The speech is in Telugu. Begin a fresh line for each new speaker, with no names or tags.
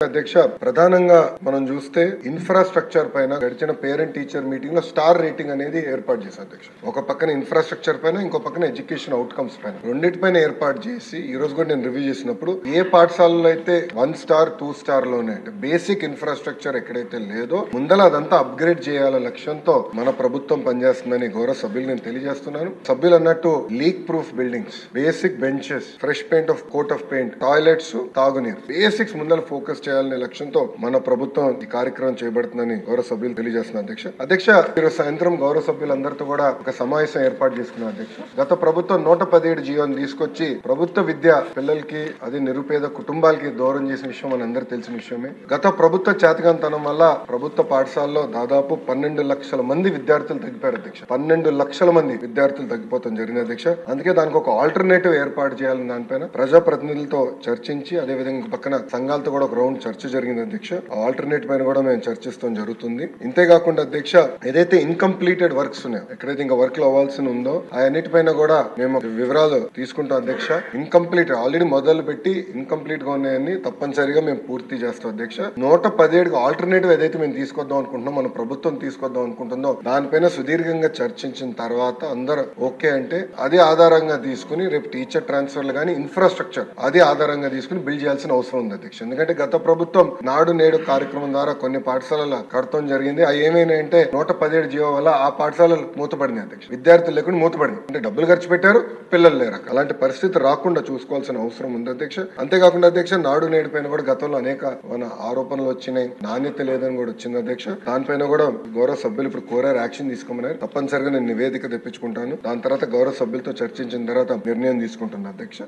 అధ్యక్ష ప్రధానంగా మనం చూస్తే ఇన్ఫ్రాస్ట్రక్చర్ పైన గడిచిన పేరెంట్ టీచర్ మీటింగ్ లో స్టార్ రేటింగ్ అనేది ఏర్పాటు చేశారు అధ్యక్ష. ఒక పక్కన ఇన్ఫ్రాస్ట్రక్చర్ పైన ఇంకో పక్కన ఎడ్యుకేషన్ అవుట్కమ్స్ పైన రెండింటిపైన ఏర్పాటు చేసి ఈ రోజు కూడా నేను రివ్యూ చేసినప్పుడు ఏ పాఠశాలలో అయితే 1 స్టార్ 2 స్టార్ లోనే అంటే బేసిక్ ఇన్ఫ్రాస్ట్రక్చర్ ఎక్కడైతే లేదో ముందల అదంతా అప్గ్రేడ్ చేయాల లక్ష్యంతో మన ప్రభుత్వం పనిచేస్తుందని గౌరవ సభ్యులు నేను తెలియజేస్తున్నాను. సభ్యులు అన్నట్టు leak proof buildings, basic benches, fresh paint of coat of paint, toilets, తాగునీరు, బేసిక్స్ ముందర ఫోకస్ చేయాలనే లక్ష్యంతో మన ప్రభుత్వం ఈ కార్యక్రమం చేయబడుతుందని గౌరవ సభ్యులు తెలియజేస్తున్నారు అధ్యక్ష. ఈరోజు సాయంత్రం గౌరవ సభ్యులందరితో కూడా ఒక సమావేశం ఏర్పాటు చేసుకున్నారు అధ్యక్ష. గత ప్రభుత్వం 117 జీవోని తీసుకొచ్చి ప్రభుత్వ విద్య పిల్లలకి అది నిరుపేద కుటుంబాలకి దూరం చేసిన విషయం మనందరూ తెలిసిన విషయమే. గత ప్రభుత్వ చేతకంతనం వల్ల ప్రభుత్వ పాఠశాలలో దాదాపు 12 లక్షల మంది విద్యార్థులు తగ్గిపోయారు అధ్యక్ష. 12 లక్షల మంది విద్యార్థులు తగ్గిపోతాం జరిగింది అధ్యక్ష. అందుకే దానికి ఒక ఆల్టర్నేటివ్ ఏర్పాటు చేయాలని దానిపైన ప్రజాప్రతినిధులతో చర్చించి అదే విధంగా పక్కన సంఘాలతో కూడా ఒక రౌండ్ చర్చ జరిగింది అధ్యక్ష. ఆల్టర్నేట్ పైన కూడా మేము చర్చిస్తాం జరుగుతుంది. ఇంతేకాకుండా అధ్యక్ష ఏదైతే ఇన్కంప్లీటెడ్ వర్క్స్ ఉన్నాయో, ఎక్కడైతే ఇంకా వర్క్ లో అవ్వాల్సి ఉందో అన్నిటిపైన కూడా మేము వివరాలు తీసుకుంటాం అధ్యక్ష. ఇన్కంప్లీట్ ఆల్రెడీ మొదలు పెట్టి ఇన్కంప్లీట్ గా ఉన్నాయని తప్పనిసరిగా మేము పూర్తి చేస్తాం అధ్యక్ష. 117 ఆల్టర్నేటివ్ ఏదైతే మేము తీసుకొద్దాం అనుకుంటున్నాం, మన ప్రభుత్వం తీసుకొద్దాం అనుకుంటుందో దానిపైన సుదీర్ఘంగా చర్చించిన తర్వాత అందరూ ఓకే అంటే అది ఆధారంగా తీసుకుని రేపు టీచర్ ట్రాన్స్ఫర్లు కానీ ఇన్ఫ్రాస్ట్రక్చర్ అది ఆధారంగా తీసుకుని బిల్డ్ చేయాల్సిన అవసరం ఉంది అధ్యక్ష. ఎందుకంటే గత ప్రభుత్వం నాడు నేడు కార్యక్రమం ద్వారా కొన్ని పాఠశాలల కడతం జరిగింది. అవి ఏమైనాయంటే 117 జీవో వల్ల ఆ పాఠశాలలు మూతపడింది అధ్యక్ష. విద్యార్థులు లేకుండా మూతపడింది. అంటే డబ్బులు ఖర్చు పెట్టారు, పిల్లలు లేరు. అలాంటి పరిస్థితి రాకుండా చూసుకోవాల్సిన అవసరం ఉంది అధ్యక్ష. అంతేకాకుండా అధ్యక్ష నాడు నేడు పైన కూడా గతంలో అనేక మన ఆరోపణలు వచ్చినాయి, నాణ్యత లేదని కూడా వచ్చింది అధ్యక్ష. దానిపైన కూడా గౌరవ సభ్యులు ఇప్పుడు కోరారు, యాక్షన్ తీసుకోమన్నారు. తప్పనిసరిగా నేను నివేదిక తెప్పించుకుంటాను. దాని తర్వాత గౌరవ సభ్యులతో చర్చించిన తర్వాత నిర్ణయం తీసుకుంటున్నాను అధ్యక్ష.